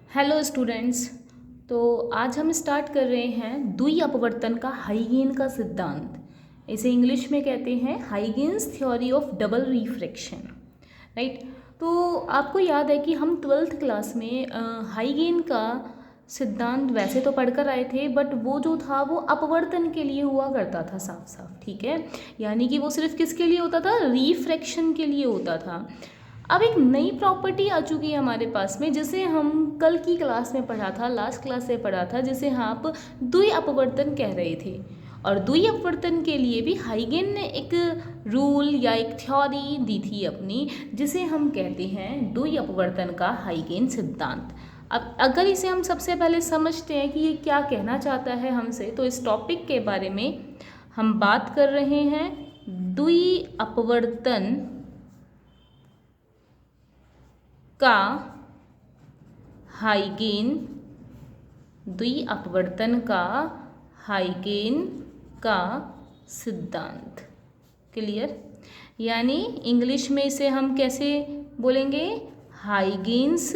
Hello students. तो आज हम स्टार्ट कर रहे हैं द्वि अपवर्तन का हाइगेन का सिद्धांत। इसे इंग्लिश में कहते हैं Huygens theory of double refraction, right. तो आपको याद है कि हम 12th क्लास में हाइगेन का सिद्धांत वैसे तो पढ़कर आए थे, बट वो जो था वो अपवर्तन के लिए हुआ करता था, साफ साफ, ठीक है। यानी कि वो सिर्फ किसके लिए होता था? रिफ्रैक्शन के लिए होता था। अब एक नई प्रॉपर्टी आ चुकी है हमारे पास में, जिसे हम कल की क्लास में पढ़ा था, लास्ट क्लास से पढ़ा था, जिसे आप द्वि अपवर्तन कह रहे थे। और द्वि अपवर्तन के लिए भी हाइगेन ने एक रूल या एक थ्योरी दी थी अपनी, जिसे हम कहते हैं द्वि अपवर्तन का हाइगेन सिद्धांत। अब अगर इसे हम सबसे पहले समझते हैं कि ये क्या कहना चाहता है हमसे, तो इस टॉपिक के बारे में हम बात कर रहे हैं द्वि अपवर्तन का हाइगेन, द्वि अपवर्तन का हाइगेन का सिद्धांत। क्लियर? यानी इंग्लिश में इसे हम कैसे बोलेंगे? Huygens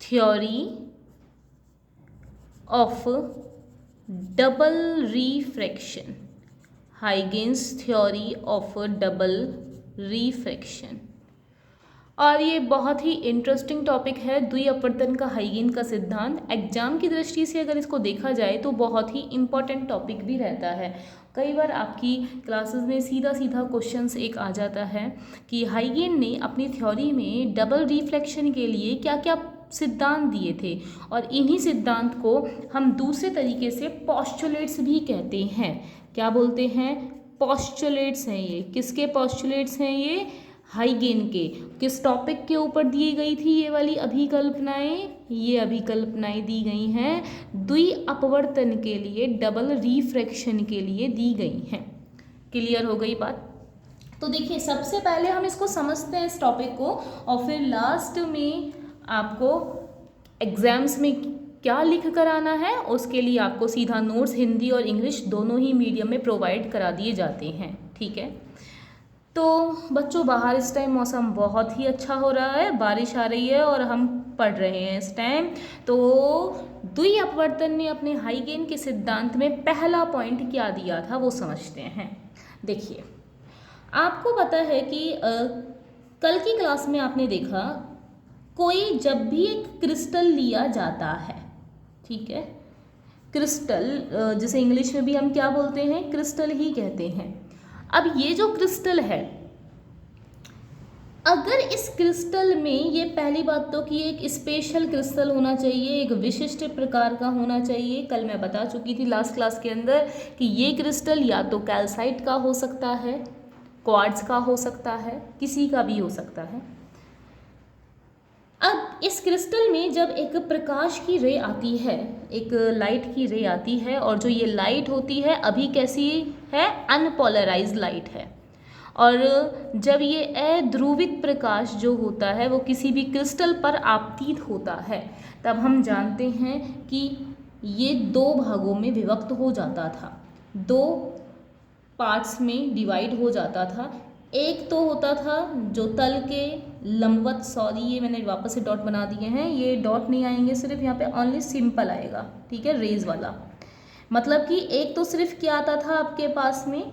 theory of double refraction. Huygens theory of double refraction. और ये बहुत ही इंटरेस्टिंग टॉपिक है, द्वि अपवर्तन का हाइगेन का सिद्धांत। एग्जाम की दृष्टि से अगर इसको देखा जाए तो बहुत ही इंपॉर्टेंट टॉपिक भी रहता है। कई बार आपकी क्लासेस में सीधा सीधा क्वेश्चंस एक आ जाता है कि हाइगेन ने अपनी थ्योरी में डबल रिफ्लेक्शन के लिए क्या क्या सिद्धांत दिए थे, और इन्हीं सिद्धांत को हम दूसरे तरीके से पॉस्टुलेट्स भी कहते हैं। क्या बोलते हैं? पॉस्टुलेट्स हैं ये। किसके पॉस्टुलेट्स हैं ये? हाइगेन के। किस टॉपिक के ऊपर दी गई थी ये वाली अभिकल्पनाएं? ये अभिकल्पनाएं दी गई हैं द्वि अपवर्तन के लिए, डबल रिफ्रैक्शन के लिए दी गई हैं। क्लियर हो गई बात? तो देखिए, सबसे पहले हम इसको समझते हैं इस टॉपिक को, और फिर लास्ट में आपको एग्जाम्स में क्या लिख कर आना है उसके लिए आपको सीधा नोट्स हिंदी और इंग्लिश दोनों ही मीडियम में प्रोवाइड करा दिए जाते हैं, ठीक है। तो बच्चों, बाहर इस टाइम मौसम बहुत ही अच्छा हो रहा है, बारिश आ रही है और हम पढ़ रहे हैं इस टाइम। तो द्वि अपवर्तन ने अपने हाइगेन के सिद्धांत में पहला पॉइंट क्या दिया था वो समझते हैं। देखिए, आपको पता है कि कल की क्लास में आपने देखा, कोई जब भी एक क्रिस्टल लिया जाता है, ठीक है, क्रिस्टल जिसे इंग्लिश में भी हम क्या बोलते हैं? क्रिस्टल ही कहते हैं। अब ये जो क्रिस्टल है, अगर इस क्रिस्टल में, ये पहली बात तो कि एक स्पेशल क्रिस्टल होना चाहिए, एक विशिष्ट प्रकार का होना चाहिए। कल मैं बता चुकी थी लास्ट क्लास के अंदर कि ये क्रिस्टल या तो कैल्साइट का हो सकता है, क्वार्ट्ज का हो सकता है, किसी का भी हो सकता है। अब इस क्रिस्टल में जब एक प्रकाश की रे आती है, एक लाइट की रे आती है, और जो ये लाइट होती है अभी कैसी है? अनपोलराइज्ड लाइट है। और जब ये अध्रुवित प्रकाश जो होता है वो किसी भी क्रिस्टल पर आपतित होता है, तब हम जानते हैं कि ये दो भागों में विभक्त हो जाता था, दो पार्ट्स में डिवाइड हो जाता था। एक तो होता था जो तल के लंबवत, सॉरी ये मैंने वापस से डॉट बना दिए हैं, ये डॉट नहीं आएंगे, सिर्फ यहाँ पे ओनली सिंपल आएगा, ठीक है, रेज वाला। मतलब कि एक तो सिर्फ क्या आता था आपके पास में?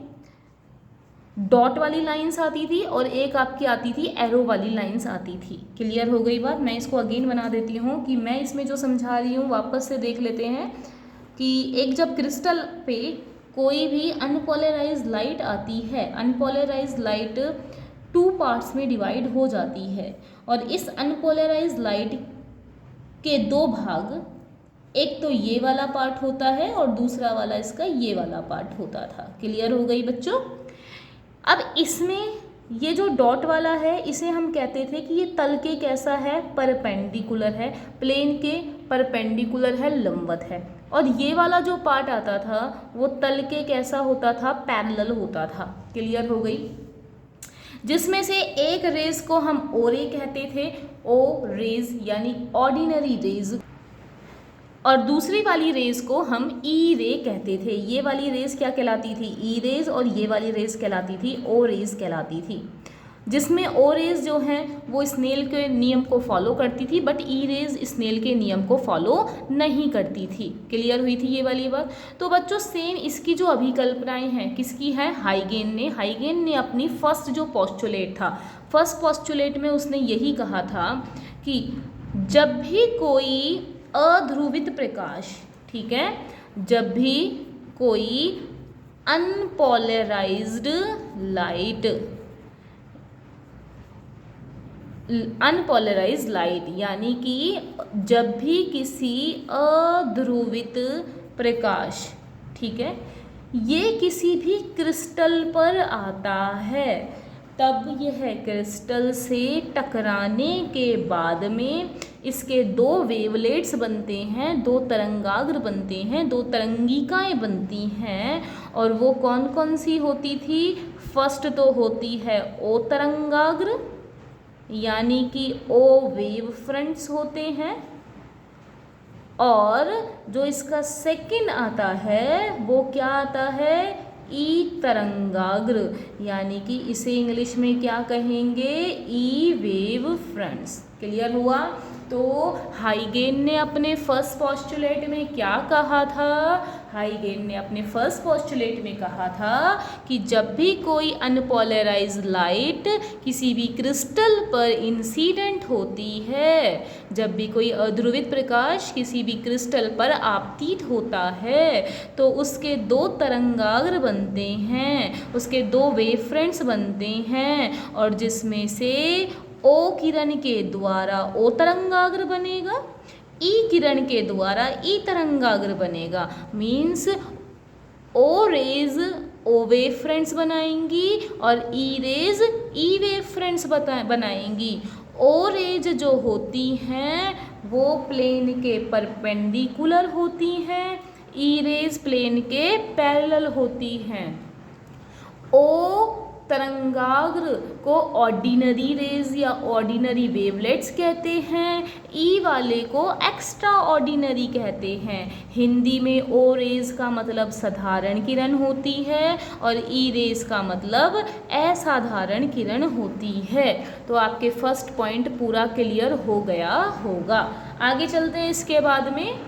डॉट वाली लाइंस आती थी, और एक आपकी आती थी एरो वाली लाइंस आती थी। क्लियर हो गई बात? मैं इसको अगेन बना देती हूँ कि मैं इसमें जो समझा रही हूँ वापस से देख लेते हैं कि एक जब क्रिस्टल पे कोई भी अनपोलराइज्ड लाइट आती है, अनपोलराइज्ड लाइट टू पार्ट्स में डिवाइड हो जाती है, और इस अनपोलराइज्ड लाइट के दो भाग, एक तो ये वाला पार्ट होता है और दूसरा वाला इसका ये वाला पार्ट होता था। क्लियर हो गई बच्चों? अब इसमें ये जो डॉट वाला है, इसे हम कहते थे कि ये तल के कैसा है? परपेंडिकुलर है, प्लेन के परपेंडिकुलर है, लंबवत है। और ये वाला जो पार्ट आता था वो तल के कैसा होता था? पैरेलल होता था। क्लियर हो गई? जिसमें से एक रेज को हम ओ रे कहते थे, ओ रेज यानी ऑर्डिनरी रेज, और दूसरी वाली रेज को हम ई रे कहते थे। ये वाली रेज क्या कहलाती थी? ई रेज, और ये वाली रेज कहलाती थी ओ रेज कहलाती थी। जिसमें ओ रेज जो हैं वो स्नेल के नियम को फॉलो करती थी, बट ई रेज स्नेल के नियम को फॉलो नहीं करती थी। क्लियर हुई थी ये वाली बात। तो बच्चों सेम इसकी जो अभिकल्पनाएं हैं किसकी है, हाइगेन ने अपनी फर्स्ट जो पोस्टुलेट था, फर्स्ट पोस्टुलेट में उसने यही कहा था कि जब भी कोई अध्रुवित प्रकाश, ठीक है, जब भी कोई अनपोलराइज्ड लाइट यानी कि जब भी किसी अध्रुवित प्रकाश, ठीक है, ये किसी भी क्रिस्टल पर आता है, तब यह क्रिस्टल से टकराने के बाद में इसके दो वेवलेट्स बनते हैं, दो तरंगाग्र बनते हैं, दो तरंगिकाएं बनती हैं। और वो कौन कौन सी होती थी, फर्स्ट तो होती है ओ तरंगाग्र यानी कि ओ वेव फ्रंट्स होते हैं, और जो इसका सेकंड आता है वो क्या आता है, ई तरंगाग्र, यानी कि इसे इंग्लिश में क्या कहेंगे, ई वेव फ्रंट्स। क्लियर हुआ। तो हाइगेन ने अपने फर्स्ट पोस्टुलेट में क्या कहा था, हाइगेन ने अपने फर्स्ट पोस्टुलेट में कहा था कि जब भी कोई अनपोलराइज्ड लाइट किसी भी क्रिस्टल पर इंसिडेंट होती है, जब भी कोई अध्रुवित प्रकाश किसी भी क्रिस्टल पर आपतित होता है, तो उसके दो तरंगाग्र बनते हैं, उसके दो वेवफ्रंट्स बनते हैं, और जिसमें से ओ किरण के द्वारा ओ तरंगाग्र बनेगा, ई किरण के द्वारा ई तरंगाग्र बनेगा। मीन्स ओ रेज ओ वेव फ्रंट्स बनाएंगी और ई रेज ई वेव फ्रंट्स बनाएंगी। ओ रेज जो होती हैं वो प्लेन के परपेंडिकुलर होती हैं, ई रेज प्लेन के पैरेलल होती हैं। ओ तरंगाग्र को ऑर्डिनरी रेज या ऑर्डिनरी वेवलेट्स कहते हैं, ई वाले को एक्स्ट्रा ऑर्डिनरी कहते हैं। हिंदी में ओ रेज का मतलब साधारण किरण होती है और ई रेज का मतलब असाधारण किरण होती है। तो आपके फर्स्ट पॉइंट पूरा क्लियर हो गया होगा। आगे चलते हैं इसके बाद में।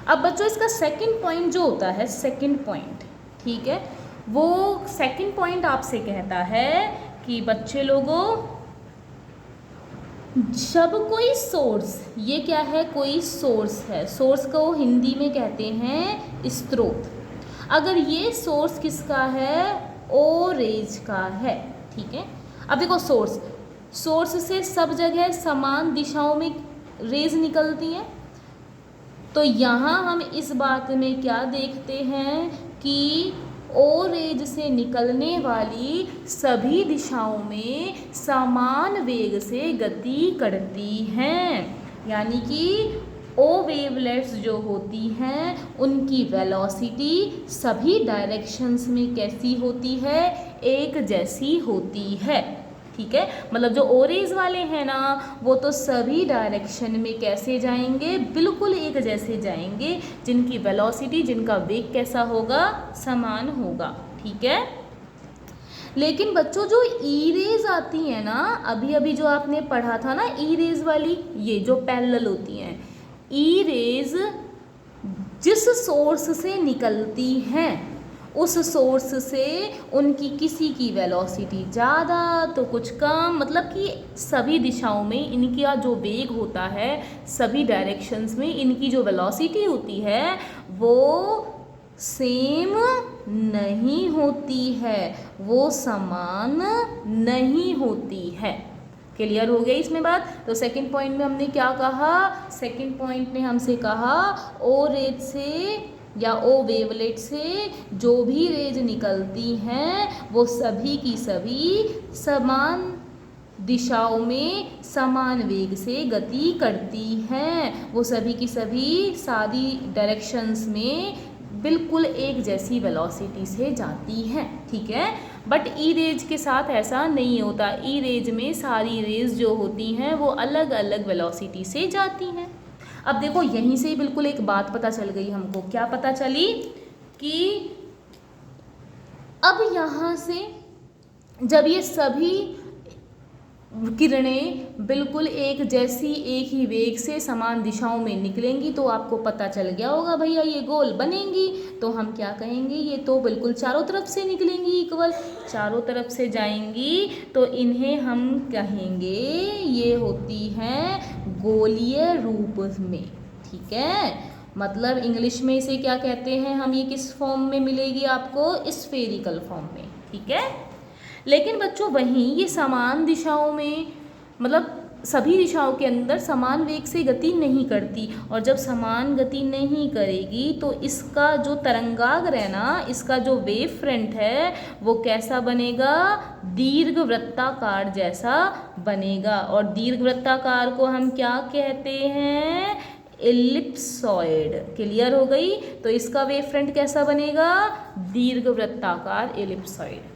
अब बच्चों इसका सेकंड पॉइंट जो होता है, सेकंड पॉइंट, ठीक है, वो सेकंड पॉइंट आपसे कहता है कि बच्चे लोगों, जब कोई सोर्स, ये क्या है, कोई सोर्स है, सोर्स को हिंदी में कहते हैं स्रोत। अगर ये सोर्स किसका है, ओ रेज का है, ठीक है। अब देखो सोर्स से सब जगह समान दिशाओं में रेज निकलती हैं, तो यहाँ हम इस बात में क्या देखते हैं कि ओ रेज से निकलने वाली सभी दिशाओं में समान वेग से गति करती हैं, यानी कि ओ वेवलेट्स जो होती हैं उनकी वेलोसिटी सभी डायरेक्शंस में कैसी होती है, एक जैसी होती है, ठीक है। मतलब जो ओ रेज वाले हैं ना वो तो सभी डायरेक्शन में कैसे जाएंगे, बिल्कुल एक जैसे जाएंगे, जिनकी वेलोसिटी, जिनका वेग कैसा होगा, समान होगा, ठीक है। लेकिन बच्चों जो ई रेज आती हैं ना, अभी अभी जो आपने पढ़ा था ना ई रेज वाली, ये जो पैरेलल होती हैं, ई रेज जिस सोर्स से निकलती हैं उस सोर्स से उनकी किसी की वेलोसिटी ज़्यादा तो कुछ कम, मतलब कि सभी दिशाओं में इनका जो वेग होता है, सभी डायरेक्शंस में इनकी जो वेलोसिटी होती है वो सेम नहीं होती है, वो समान नहीं होती है। क्लियर हो गई इसमें बात। तो सेकंड पॉइंट में हमने क्या कहा, सेकंड पॉइंट ने हमसे कहा ओ रेज से या ओ वेवलेट से जो भी रेज निकलती हैं वो सभी की सभी समान दिशाओं में समान वेग से गति करती हैं, वो सभी की सभी सारी डायरेक्शंस में बिल्कुल एक जैसी वेलोसिटी से जाती हैं, ठीक है। बट ई रेज के साथ ऐसा नहीं होता, ई रेज में सारी रेज जो होती हैं वो अलग अलग वेलोसिटी से जाती हैं। अब देखो यहीं से बिल्कुल एक बात पता चल गई हमको, क्या पता चली कि अब यहाँ से जब ये सभी किरणें बिल्कुल एक जैसी एक ही वेग से समान दिशाओं में निकलेंगी तो आपको पता चल गया होगा भैया ये गोल बनेंगी। तो हम क्या कहेंगे, ये तो बिल्कुल चारों तरफ से निकलेंगी, इक्वल चारों तरफ से जाएंगी, तो इन्हें हम कहेंगे ये होती हैं गोलीय रूप में। ठीक है, मतलब इंग्लिश में इसे क्या कहते हैं हम, ये किस फॉर्म में मिलेगी आपको, स्फेरिकल फॉर्म में। ठीक है, लेकिन बच्चों वहीं ये समान दिशाओं में, मतलब सभी दिशाओं के अंदर समान वेग से गति नहीं करती, और जब समान गति नहीं करेगी तो इसका जो तरंगाग्र है ना, इसका जो वेव फ्रंट है वो कैसा बनेगा, दीर्घवृत्ताकार जैसा बनेगा। और दीर्घवृत्ताकार को हम क्या कहते हैं, एलिप्सॉइड। क्लियर हो गई, तो इसका वेव फ्रंट कैसा बनेगा, दीर्घवृत्ताकार एलिप्सॉइड।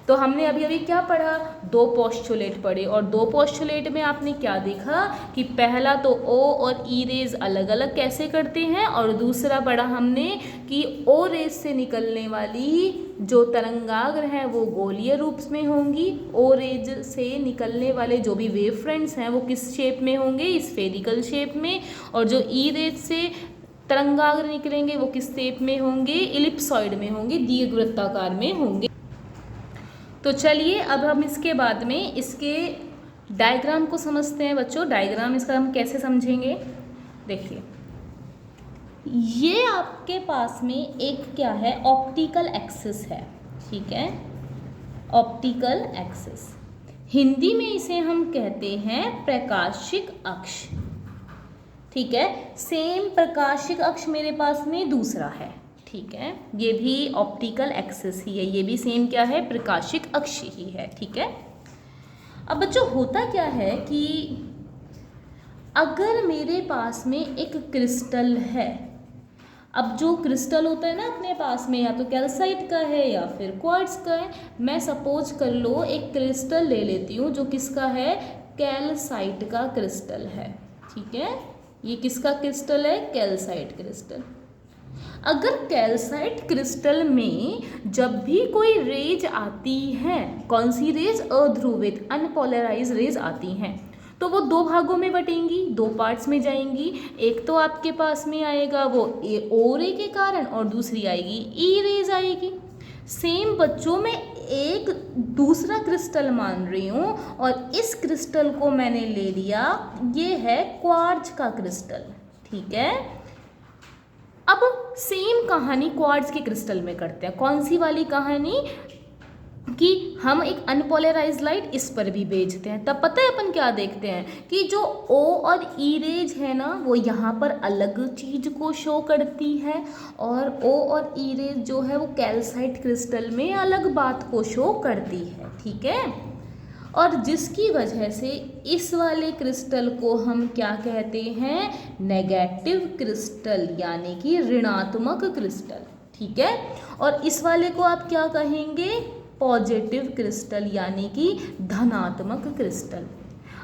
तो हमने अभी अभी क्या पढ़ा, दो पोस्टुलेट पढ़े, और दो पोस्टुलेट में आपने क्या देखा कि पहला तो ओ और ई रेज अलग अलग कैसे करते हैं, और दूसरा पढ़ा हमने कि ओ रेज से निकलने वाली जो तरंगाग्र हैं वो गोलीय रूप में होंगी, ओ रेज से निकलने वाले जो भी वेव फ्रंट्स हैं वो किस शेप में होंगे, स्फेरिकल शेप में, और जो ई रेज से तरंगाग्र निकलेंगे वो किस शेप में होंगे, एलिप्सॉइड में होंगे, दीर्घवृत्ताकार में होंगे। तो चलिए अब हम इसके बाद में इसके डायग्राम को समझते हैं बच्चों। डायग्राम इसका हम कैसे समझेंगे, देखिए ये आपके पास में एक क्या है, ऑप्टिकल एक्सिस है। ठीक है, ऑप्टिकल एक्सिस, हिंदी में इसे हम कहते हैं प्रकाशिक अक्ष। ठीक है, सेम प्रकाशिक अक्ष मेरे पास में दूसरा है। ठीक है, ये भी ऑप्टिकल एक्सिस ही है, ये भी सेम क्या है, प्रकाशिक अक्ष ही है। ठीक है, अब बच्चों होता क्या है कि अगर मेरे पास में एक क्रिस्टल है, अब जो क्रिस्टल होता है ना अपने पास में, या तो कैल्साइट का है या फिर क्वार्ट्ज का है, मैं सपोज कर लो एक क्रिस्टल ले लेती हूँ जो किसका है, कैल्साइट का क्रिस्टल है। ठीक है, ये किसका क्रिस्टल है, कैल्साइट क्रिस्टल। अगर कैल्साइट क्रिस्टल में जब भी कोई रेज आती है, कौन सी रेज, अध्रुवित अनपोलराइज रेज आती हैं, तो वो दो भागों में बटेंगी, दो पार्ट्स में जाएंगी। एक तो आपके पास में आएगा वो ओ रे के कारण, और दूसरी आएगी ई रेज आएगी। सेम बच्चों में एक दूसरा क्रिस्टल मान रही हूँ, और इस क्रिस्टल को मैंने ले लिया, ये है क्वार्ट्ज का क्रिस्टल। ठीक है, अब सेम कहानी क्वार्ट्ज के क्रिस्टल में करते हैं। कौन सी वाली कहानी, कि हम एक अनपोलराइज लाइट इस पर भी भेजते हैं, तब पता है अपन क्या देखते हैं कि जो ओ और ई रेज है ना वो यहाँ पर अलग चीज़ को शो करती है, और ओ और ई रेज जो है वो कैल्साइट क्रिस्टल में अलग बात को शो करती है। ठीक है, और जिसकी वजह से इस वाले क्रिस्टल को हम क्या कहते हैं, नेगेटिव क्रिस्टल, यानी कि ऋणात्मक क्रिस्टल। ठीक है, और इस वाले को आप क्या कहेंगे, पॉजिटिव क्रिस्टल, यानी कि धनात्मक क्रिस्टल।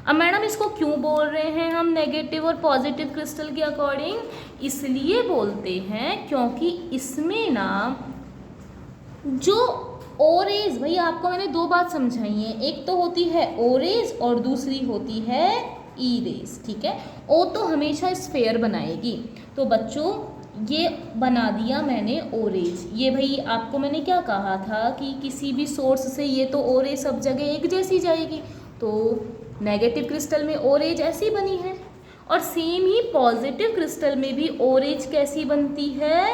अब मैडम इसको क्यों बोल रहे हैं हम नेगेटिव और पॉजिटिव क्रिस्टल के अकॉर्डिंग, इसलिए बोलते हैं क्योंकि इसमें ना जो ओ रेज, भैया आपको मैंने दो बात समझाई है, एक तो होती है ओ रेज और दूसरी होती है ई रेज। ठीक है, ओ तो हमेशा स्फेयर बनाएगी, तो बच्चों ये बना दिया मैंने ओ रेज। ये भाई आपको मैंने क्या कहा था कि किसी भी सोर्स से ये तो ओ रेज सब जगह एक जैसी जाएगी, तो नेगेटिव क्रिस्टल में ओ रेज ऐसी बनी है, और सेम ही पॉजिटिव क्रिस्टल में भी ओ रेज कैसी बनती है,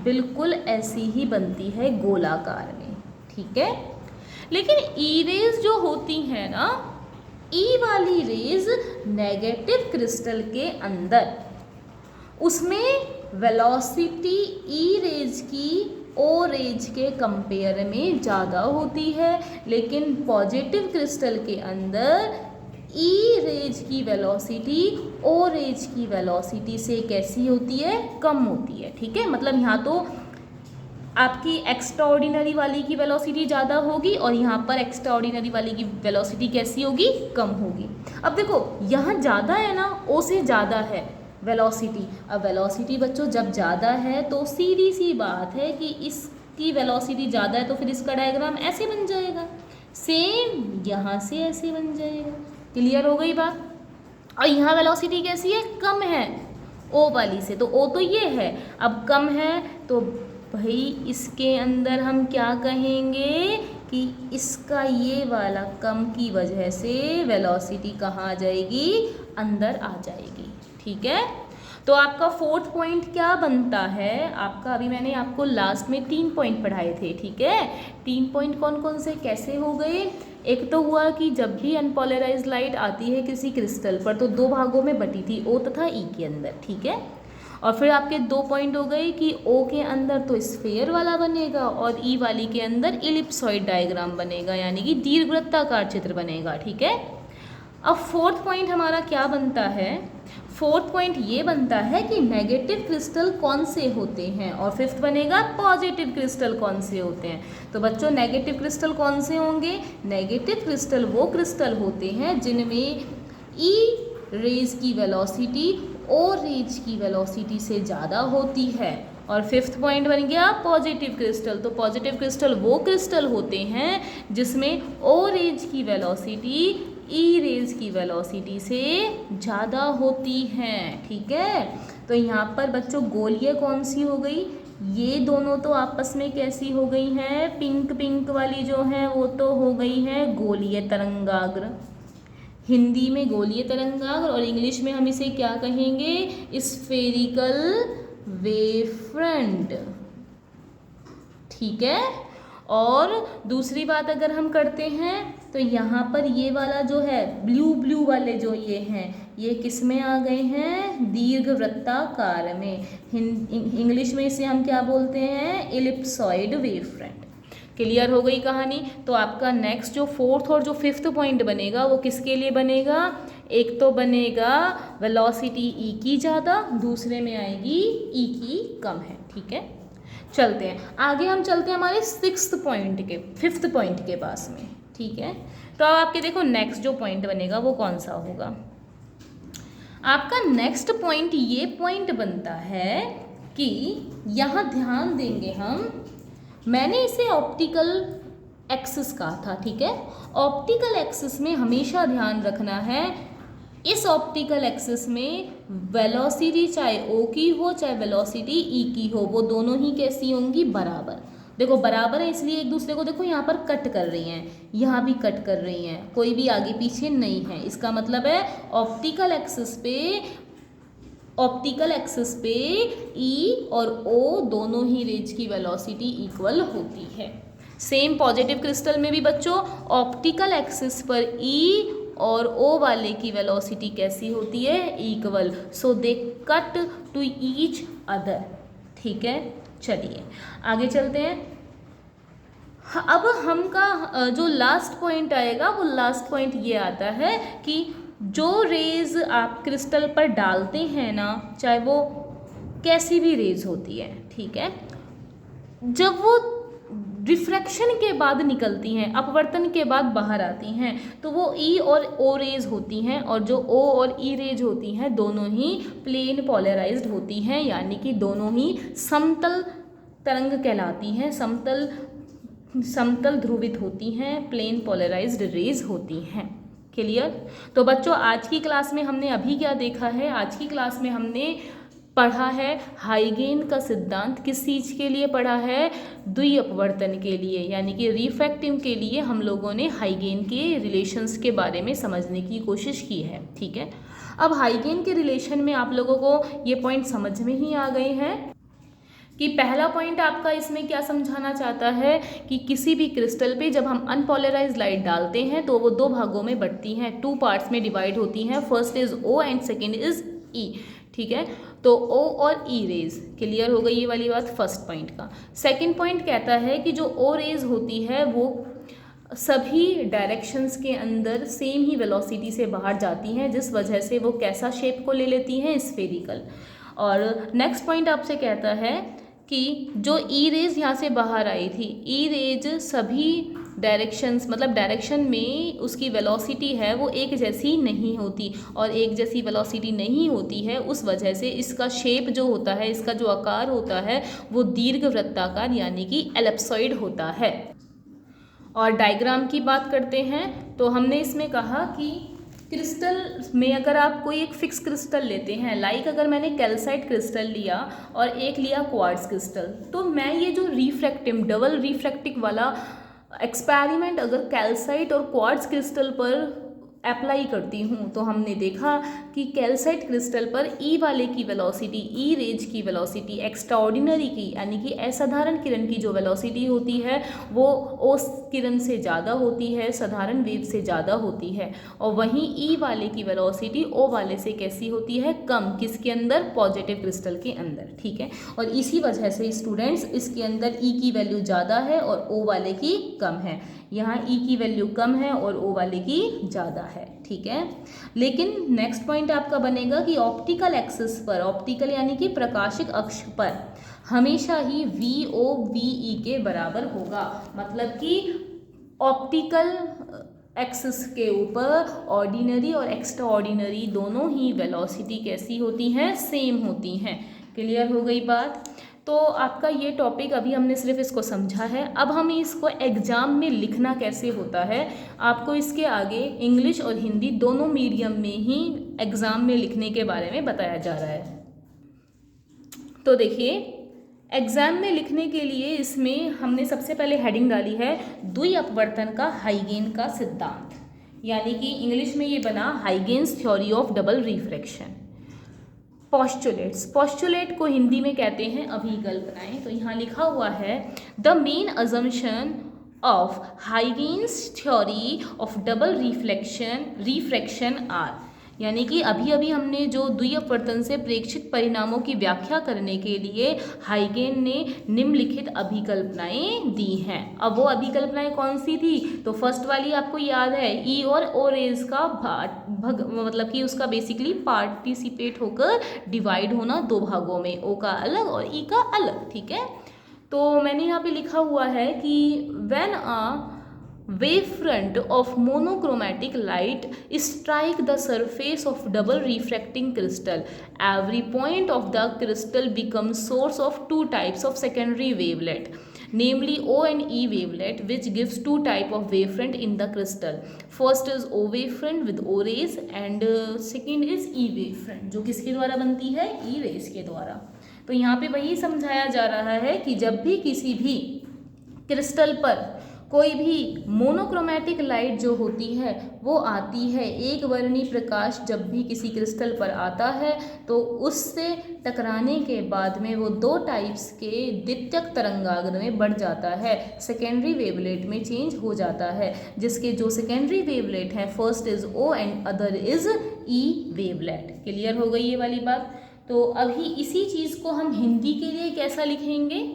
बिल्कुल ऐसी ही बनती है, गोलाकार में। ठीक है, लेकिन ई रेज जो होती है ना, ई वाली रेज नेगेटिव क्रिस्टल के अंदर, उसमें वेलोसिटी ई रेज की ओ रेज के कंपेयर में ज़्यादा होती है, लेकिन पॉजिटिव क्रिस्टल के अंदर ई रेज की वेलोसिटी ओ रेज की वेलोसिटी से कैसी होती है, कम होती है। ठीक है, मतलब यहाँ तो आपकी एक्स्ट्रा ऑर्डिनरी वाली की वेलोसिटी ज़्यादा होगी, और यहाँ पर एक्स्ट्रा ऑर्डिनरी वाली की वेलोसिटी कैसी होगी, कम होगी। अब देखो यहाँ ज़्यादा है ना, ओ से ज़्यादा है वेलोसिटी। अब वेलोसिटी बच्चों जब ज़्यादा है तो सीधी सी बात है कि इसकी वेलोसिटी ज़्यादा है, तो फिर इसका डायग्राम ऐसे बन जाएगा। सेम यहाँ से ऐसे बन जाएगा। क्लियर हो गई बात। और यहाँ वेलोसिटी कैसी है, कम है ओ वाली से, तो ओ तो ये है, अब कम है तो भाई इसके अंदर हम क्या कहेंगे कि इसका ये वाला कम की वजह से वेलोसिटी कहाँ आ जाएगी, अंदर आ जाएगी। ठीक है, तो आपका फोर्थ पॉइंट क्या बनता है आपका, अभी मैंने आपको लास्ट में 3 पॉइंट पढ़ाए थे। ठीक है, 3 पॉइंट कौन कौन से कैसे हो गए, एक तो हुआ कि जब भी अनपोलराइज्ड लाइट आती है किसी क्रिस्टल पर तो 2 भागों में बटी थी, ओ तथा ई के अंदर। ठीक है, और फिर आपके 2 पॉइंट हो गए कि ओ के अंदर तो स्फेयर वाला बनेगा और ई वाली के अंदर इलिप्सॉइड डायग्राम बनेगा, यानी कि दीर्घवृत्ताकार चित्र बनेगा। ठीक है, अब फोर्थ पॉइंट हमारा क्या बनता है, फोर्थ पॉइंट ये बनता है कि नेगेटिव क्रिस्टल कौन से होते हैं, और फिफ्थ बनेगा पॉजिटिव क्रिस्टल कौन से होते हैं। तो बच्चों नेगेटिव क्रिस्टल कौन से होंगे, नेगेटिव क्रिस्टल वो क्रिस्टल होते हैं जिनमें ई रेज की वेलोसिटी ओ रेज की वेलोसिटी से ज़्यादा होती है। और फिफ्थ पॉइंट बन गया पॉजिटिव क्रिस्टल, तो पॉजिटिव क्रिस्टल वो क्रिस्टल होते हैं जिसमें ओ रेज की वेलोसिटी ई रेज की वेलोसिटी से ज़्यादा होती हैं। ठीक है, तो यहाँ पर बच्चों गोलीय कौन सी हो गई, ये दोनों तो आपस में कैसी हो गई हैं, पिंक पिंक वाली जो है वो तो हो गई है गोलीय तरंगाग्र, हिंदी में गोलीय तरंगाग्र, और इंग्लिश में हम इसे क्या कहेंगे, स्फेरिकल वेवफ्रंट। ठीक है, और दूसरी बात अगर हम करते हैं तो यहाँ पर ये वाला जो है ब्लू ब्लू वाले जो ये हैं ये किस में आ गए हैं, दीर्घवृत्ताकार में। इंग्लिश में इसे हम क्या बोलते हैं, एलिप्सॉइड वेवफ्रंट। क्लियर हो गई कहानी। तो आपका नेक्स्ट जो फोर्थ और जो फिफ्थ पॉइंट बनेगा वो किसके लिए बनेगा, एक तो बनेगा वेलोसिटी ई की ज़्यादा, दूसरे में आएगी ई की कम है। ठीक है, चलते हैं आगे, हम चलते हैं हमारे फिफ्थ पॉइंट के पास में। ठीक है, तो अब आपके देखो नेक्स्ट जो पॉइंट बनेगा वो कौन सा होगा, आपका नेक्स्ट पॉइंट ये पॉइंट बनता है कि यहाँ ध्यान देंगे हम, मैंने इसे ऑप्टिकल एक्सिस कहा था। ठीक है, ऑप्टिकल एक्सिस में हमेशा ध्यान रखना है, इस ऑप्टिकल एक्सिस में वेलोसिटी चाहे ओ की हो चाहे वेलोसिटी ई की हो, वो दोनों ही कैसी होंगी, बराबर। देखो बराबर है इसलिए एक दूसरे को देखो यहाँ पर कट कर रही हैं, यहाँ भी कट कर रही हैं, कोई भी आगे पीछे नहीं है। इसका मतलब है ऑप्टिकल एक्सिस पे ई और ओ दोनों ही रेज की वेलोसिटी इक्वल होती है। सेम पॉजिटिव क्रिस्टल में भी बच्चों ऑप्टिकल एक्सिस पर ई और ओ वाले की वेलोसिटी कैसी होती है, equal, so they cut to each other. ठीक है, चलिए आगे चलते हैं। अब हमका जो लास्ट पॉइंट आएगा वो लास्ट पॉइंट ये आता है कि जो रेज आप क्रिस्टल पर डालते हैं ना, चाहे वो कैसी भी रेज होती है, ठीक है, जब वो रिफ्रैक्शन के बाद निकलती हैं, अपवर्तन के बाद बाहर आती हैं, तो वो ई और ओ रेज होती हैं, और जो ओ और ई रेज होती हैं दोनों ही प्लेन पोलराइज्ड होती हैं, यानी कि दोनों ही समतल तरंग कहलाती हैं, समतल ध्रुवित होती हैं, प्लेन पोलराइज्ड रेज होती हैं। क्लियर। तो बच्चों आज की क्लास में हमने अभी क्या देखा है, आज की क्लास में हमने पढ़ा है हाइगेन का सिद्धांत। किस चीज़ के लिए पढ़ा है, द्विअपवर्तन के लिए, यानी कि रिफ्रैक्टिव के लिए हम लोगों ने हाइगेन के रिलेशंस के बारे में समझने की कोशिश की है। ठीक है, अब हाइगेन के रिलेशन में आप लोगों को ये पॉइंट समझ में ही आ गए हैं कि पहला पॉइंट आपका इसमें क्या समझाना चाहता है कि किसी भी क्रिस्टल पे जब हम अनपोलराइज्ड लाइट डालते हैं तो वो दो भागों में बंटती हैं, 2 पार्ट्स में डिवाइड होती हैं। First is O and second is E. ठीक है, तो ओ और ई रेज। क्लियर हो गई ये वाली बात फर्स्ट पॉइंट का। सेकेंड पॉइंट कहता है कि जो ओ रेज होती है वो सभी डायरेक्शंस के अंदर सेम ही वेलोसिटी से बाहर जाती हैं, जिस वजह से वो कैसा शेप को ले लेती हैं, स्फेरिकल। और नेक्स्ट पॉइंट आपसे कहता है कि जो ई रेज यहाँ से बाहर आई थी, ई रेज सभी डायरेक्शंस मतलब डायरेक्शन में उसकी वेलोसिटी है वो एक जैसी नहीं होती, और एक जैसी वेलोसिटी नहीं होती है उस वजह से इसका शेप जो होता है, इसका जो आकार होता है वो दीर्घवृत्ताकार यानी कि एलिप्सॉइड होता है। और डायग्राम की बात करते हैं तो हमने इसमें कहा कि क्रिस्टल में अगर आप कोई एक फिक्स क्रिस्टल लेते हैं, लाइक अगर मैंने कैल्साइट क्रिस्टल लिया और एक लिया क्वार्ट्ज क्रिस्टल, तो मैं ये जो रिफ्रैक्टिव डबल रिफ्रैक्टिव वाला एक्सपेरिमेंट अगर कैल्साइट और क्वार्ट्ज क्रिस्टल पर अप्लाई करती हूँ तो हमने देखा कि कैल्साइट क्रिस्टल पर ई वाले की वेलोसिटी, ई रेज की वेलोसिटी एक्स्ट्राऑर्डिनरी की यानी कि असाधारण किरण की जो वेलोसिटी होती है वो ओस किरण से ज़्यादा होती है, साधारण वेव से ज़्यादा होती है। और वहीं ई वाले की वेलोसिटी ओ वाले से कैसी होती है, कम। किसके अंदर, पॉजिटिव क्रिस्टल के अंदर, ठीक है। और इसी वजह से स्टूडेंट्स इसके अंदर ई की वैल्यू ज़्यादा है और ओ वाले की कम है। यहाँ ई की वैल्यू कम है और ओ वाले की ज़्यादा है, ठीक है। लेकिन नेक्स्ट पॉइंट आपका बनेगा कि ऑप्टिकल एक्सिस पर, ऑप्टिकल यानी कि प्रकाशिक अक्ष पर हमेशा ही वी ओ वी ई के बराबर होगा। मतलब कि ऑप्टिकल एक्सिस के ऊपर ऑर्डिनरी और एक्स्ट्रा ऑर्डिनरी दोनों ही वेलोसिटी कैसी होती हैं, सेम होती हैं। क्लियर हो गई बात। तो आपका ये टॉपिक अभी हमने सिर्फ इसको समझा है। अब हमें इसको एग्ज़ाम में लिखना कैसे होता है, आपको इसके आगे इंग्लिश और हिंदी दोनों मीडियम में ही एग्ज़ाम में लिखने के बारे में बताया जा रहा है। तो देखिए, एग्ज़ाम में लिखने के लिए इसमें हमने सबसे पहले हेडिंग डाली है द्विअपवर्तन का हाइगेन का सिद्धांत, यानी कि इंग्लिश में ये बना Huygens theory of double refraction. Postulates, postulate को हिंदी में कहते हैं अभिकल्पनाएं। तो यहाँ लिखा हुआ है the main assumption of Huygens theory of double refraction are, यानी कि अभी हमने जो द्विअपवर्तन से प्रेक्षित परिणामों की व्याख्या करने के लिए हाइगेन ने निम्नलिखित अभिकल्पनाएं दी हैं। अब वो अभिकल्पनाएं कौन सी थी, तो फर्स्ट वाली आपको याद है, ई और ओ रेज का मतलब कि उसका बेसिकली पार्टिसिपेट होकर डिवाइड होना दो भागों में, ओ का अलग और ई का अलग, ठीक है। तो मैंने यहाँ पे लिखा हुआ है कि when a wavefront of monochromatic light strike the surface of double refracting crystal, every point of the crystal becomes source of two types of secondary wavelet, namely O and E wavelet, which gives two type of wavefront in the crystal. First is O wavefront with O rays and second is E wavefront, जो किसके द्वारा बनती है, E rays के द्वारा। तो यहाँ पे वही समझाया जा रहा है कि जब भी किसी भी क्रिस्टल पर कोई भी मोनोक्रोमैटिक लाइट जो होती है वो आती है, एक वर्णी प्रकाश जब भी किसी क्रिस्टल पर आता है तो उससे टकराने के बाद में वो दो टाइप्स के द्वितीयक तरंगाग्र में बढ़ जाता है, सेकेंडरी वेवलेट में चेंज हो जाता है, जिसके जो सेकेंडरी वेवलेट हैं first is O and other is E wavelet. Clear हो गई ये वाली बात। तो अभी इसी चीज़ को हम हिंदी के लिए कैसा लिखेंगे,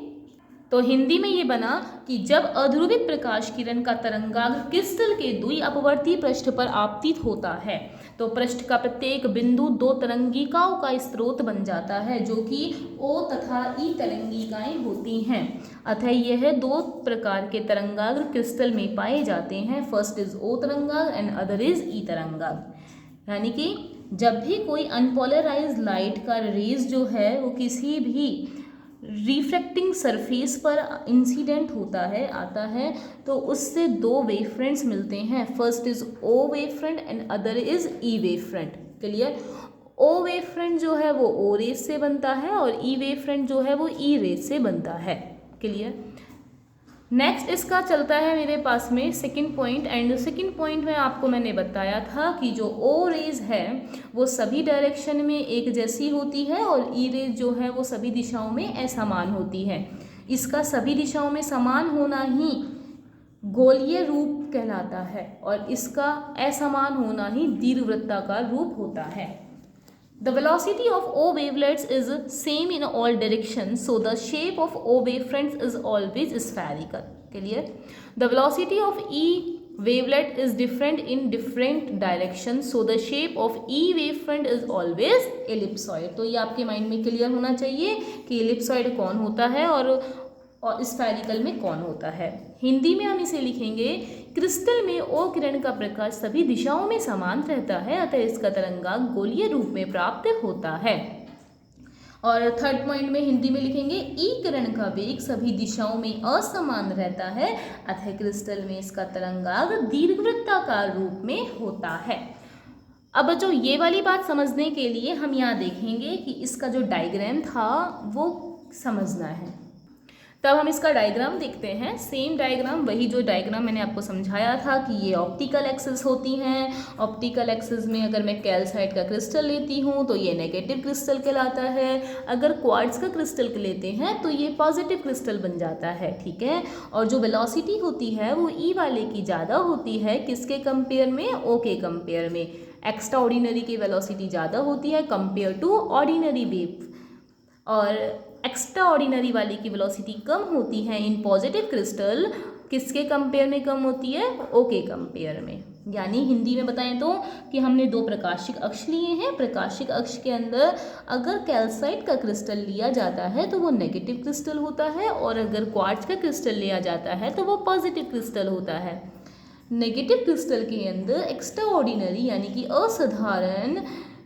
तो हिंदी में ये बना कि जब अध्रुवित प्रकाश किरण का तरंगाग्र क्रिस्टल के द्विअपवर्ती पृष्ठ पर आपतित होता है तो पृष्ठ का प्रत्येक बिंदु दो तरंगिकाओं का स्रोत बन जाता है, जो कि ओ तथा ई तरंगिकाएं होती हैं। अतः यह दो प्रकार के तरंगाग्र क्रिस्टल में पाए जाते हैं, फर्स्ट इज ओ तरंगाग्र एंड अदर इज ई तरंगाग्र। यानी कि जब भी कोई अनपोलराइज लाइट का रेज जो है वो किसी भी रिफ्रैक्टिंग सरफेस पर इंसिडेंट होता है, आता है, तो उससे दो वेवफ्रंट्स मिलते हैं, first is O wavefront and other is E wavefront. Clear. O wavefront जो है वो ओ रेज से बनता है और ई वेवफ्रंट जो है वो ई रेज से बनता है। क्लियर। नेक्स्ट इसका चलता है मेरे पास में second point, and second point में आपको मैंने बताया था कि जो ओ रेज है वो सभी डायरेक्शन में एक जैसी होती है और ई रेज जो है वो सभी दिशाओं में असमान होती है। इसका सभी दिशाओं में समान होना ही गोलीय रूप कहलाता है और इसका असमान होना ही दीर्घवृत्ताकार रूप होता है। The velocity of O wavelets is same in all directions, so the shape of O wavefronts is always spherical. Clear? The velocity of E wavelet is different in different directions, so the shape of E wavefront is always ellipsoid. तो ये आपके mind में clear होना चाहिए कि ellipsoid कौन होता है और स्फेरिकल में कौन होता है। हिंदी में हम इसे लिखेंगे क्रिस्टल में ओ किरण का प्रकाश सभी दिशाओं में समान रहता है, अतः इसका तरंगांक गोलीय रूप में प्राप्त होता है। और थर्ड पॉइंट में हिंदी में लिखेंगे ई किरण का वेग सभी दिशाओं में असमान रहता है अतः क्रिस्टल में इसका तरंगाग्र दीर्घवृत्ताकार रूप में होता है। अब बच्चों ये वाली बात समझने के लिए हम यहाँ देखेंगे कि इसका जो डायग्राम था वो समझना है। तब हम इसका डायग्राम देखते हैं। सेम डायग्राम, वही जो डायग्राम मैंने आपको समझाया था कि ये ऑप्टिकल एक्सिस होती हैं। ऑप्टिकल एक्सिस में अगर मैं कैल्साइट का क्रिस्टल लेती हूँ तो ये नेगेटिव क्रिस्टल कहलाता है, अगर क्वार्ट्ज का क्रिस्टल लेते हैं तो ये पॉजिटिव क्रिस्टल बन जाता है, ठीक है। और जो वेलोसिटी होती है वो ई वाले की ज़्यादा होती है, किसके कंपेयर में, ओ के कंपेयर में। एक्स्ट्रा ऑर्डिनरी की वेलोसिटी ज़्यादा होती है कंपेयर टू ऑर्डिनरी वेव, और एक्स्ट्रा ऑर्डिनरी वाली की वेलोसिटी कम होती है इन पॉजिटिव क्रिस्टल, किसके कंपेयर में कम होती है, ओ के कंपेयर में। यानी हिंदी में बताएं तो कि हमने दो प्रकाशिक अक्ष लिए हैं। प्रकाशिक अक्ष के अंदर अगर कैल्साइट का क्रिस्टल लिया जाता है तो वो नेगेटिव क्रिस्टल होता है, और अगर क्वार्ट्ज का क्रिस्टल लिया जाता है तो वो पॉजिटिव क्रिस्टल होता है। नेगेटिव क्रिस्टल के अंदर एक्स्ट्रा ऑर्डिनरी यानी कि असाधारण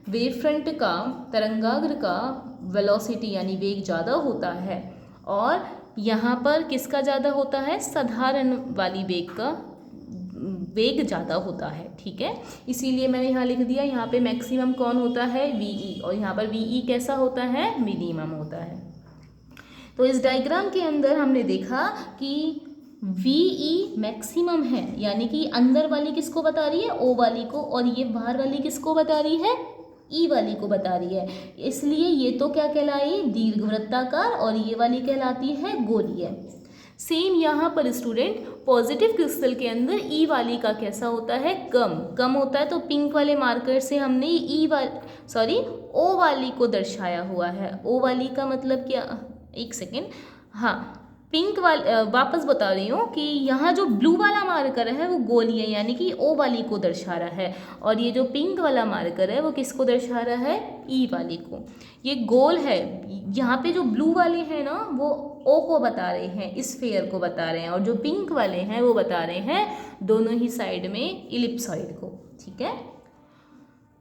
वेव फ्रंट का, तरंगाग्र का वेलोसिटी यानी वेग ज़्यादा होता है, और यहाँ पर किसका ज़्यादा होता है, साधारण वाली वेग का वेग ज़्यादा होता है, ठीक है। इसीलिए मैंने यहाँ लिख दिया, यहाँ पे मैक्सिमम कौन होता है, वीई, और यहाँ पर वीई कैसा होता है, मिनिमम होता है। तो इस डायग्राम के अंदर हमने देखा कि वीई मैक्सिमम है, यानी कि अंदर वाली किसको बता रही है, ओ वाली को, और ये बाहर वाली किसको बता रही है, ई वाली को बता रही है। इसलिए ये तो क्या कहलाई, दीर्घवृत्ताकार, और ये वाली कहलाती है गोलीय। सेम यहाँ पर स्टूडेंट पॉजिटिव क्रिस्टल के अंदर ई वाली का कैसा होता है, कम होता है। तो पिंक वाले मार्कर से हमने ओ वाली को दर्शाया हुआ है। ओ वाली का मतलब क्या, एक सेकेंड, हाँ पिंक वाले वापस बता रही हूँ कि यहाँ जो ब्लू वाला मार्कर है वो गोलीय यानी कि ओ वाली को दर्शा रहा है, और ये जो पिंक वाला मार्कर है वो किसको दर्शा रहा है, ई वाली को। ये गोल है, यहाँ पे जो ब्लू वाले हैं ना वो ओ को बता रहे हैं, स्फीयर को बता रहे हैं, और जो पिंक वाले हैं वो बता रहे हैं दोनों ही साइड में इलिप्सॉइड को, ठीक है।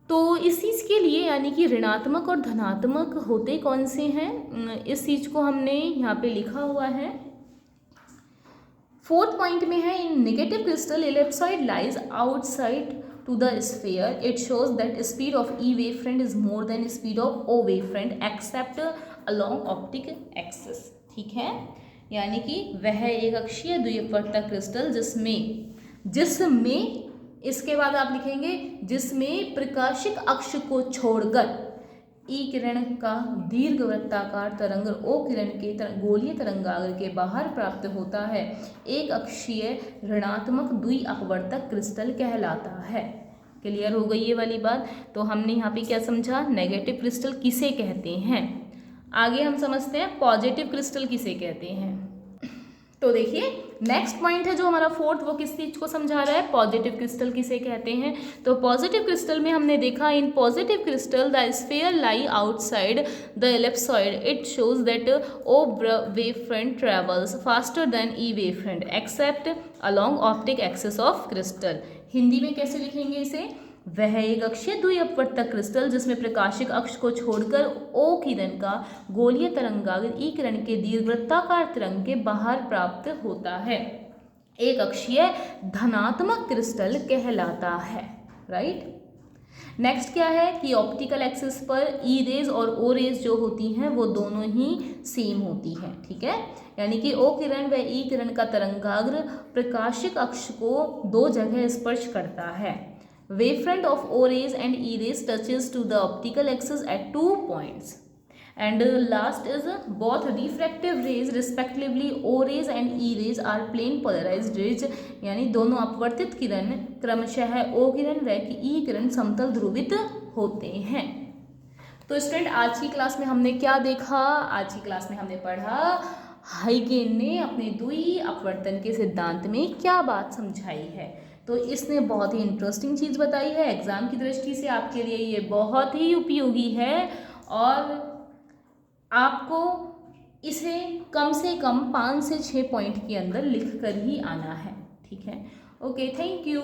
तो इस चीज़ के लिए यानी कि ऋणात्मक और धनात्मक होते कौन से हैं, इस चीज़ को हमने यहाँ पे लिखा हुआ है। फोर्थ पॉइंट में है, in negative crystal ellipsoid lies outside to the sphere, it shows that speed of E wave front is more than speed of O wave front except along optic axis, ठीक है। यानी कि वह एक अक्षीय द्विपवर्तक crystal जिसमें इसके बाद आप लिखेंगे जिसमें प्रकाशिक अक्ष को छोड़कर ई किरण का दीर्घवृत्ताकार तरंग ओ किरण के गोलीय तरंगाग्र के बाहर प्राप्त होता है, एक अक्षीय ऋणात्मक द्विअपवर्तक क्रिस्टल कहलाता है। क्लियर हो गई ये वाली बात। तो हमने यहाँ पे क्या समझा, नेगेटिव क्रिस्टल किसे कहते हैं। आगे हम समझते हैं पॉजिटिव क्रिस्टल किसे कहते हैं। तो देखिए नेक्स्ट पॉइंट है जो हमारा फोर्थ, वो किस चीज़ को समझा रहा है, पॉजिटिव क्रिस्टल किसे कहते हैं। तो पॉजिटिव क्रिस्टल में हमने देखा, in positive crystal the sphere lie outside the ellipsoid, it shows that O wave front travels faster than E wave front except along optic axis of crystal. Hindi में कैसे लिखेंगे इसे, वह एक अक्षीय द्विअपवर्तक क्रिस्टल जिसमें प्रकाशिक अक्ष को छोड़कर ओ किरण का गोलीय तरंगाग्र ई किरण के दीर्घवृत्ताकार तरंग के बाहर प्राप्त होता है, एक अक्षीय धनात्मक क्रिस्टल कहलाता है, राइट। नेक्स्ट क्या है कि ऑप्टिकल एक्सिस पर ई रेज और ओ रेज जो होती हैं वो दोनों ही सेम होती हैं, ठीक है। यानी कि ओ किरण व ई किरण का तरंगाग्र प्रकाशिक अक्ष को दो जगह स्पर्श करता है। Wavefront of O rays and E rays touches to the optical axis at 2 points. And last is both refractive rays respectively O rays and E rays are plane polarized rays, यानी दोनों अपवर्तित किरण क्रमशः O किरण व E किरण समतल ध्रुवित होते हैं। तो student आज की क्लास में हमने क्या देखा, आज की क्लास में हमने पढ़ा हाइगेन ने अपने द्वि अपवर्तन के सिद्धांत में क्या बात समझाई है। तो इसने बहुत ही इंटरेस्टिंग चीज़ बताई है, एग्ज़ाम की दृष्टि से आपके लिए ये बहुत ही उपयोगी है, और आपको इसे कम से कम 5 से 6 पॉइंट के अंदर लिख कर ही आना है, ठीक है। Okay, thank you.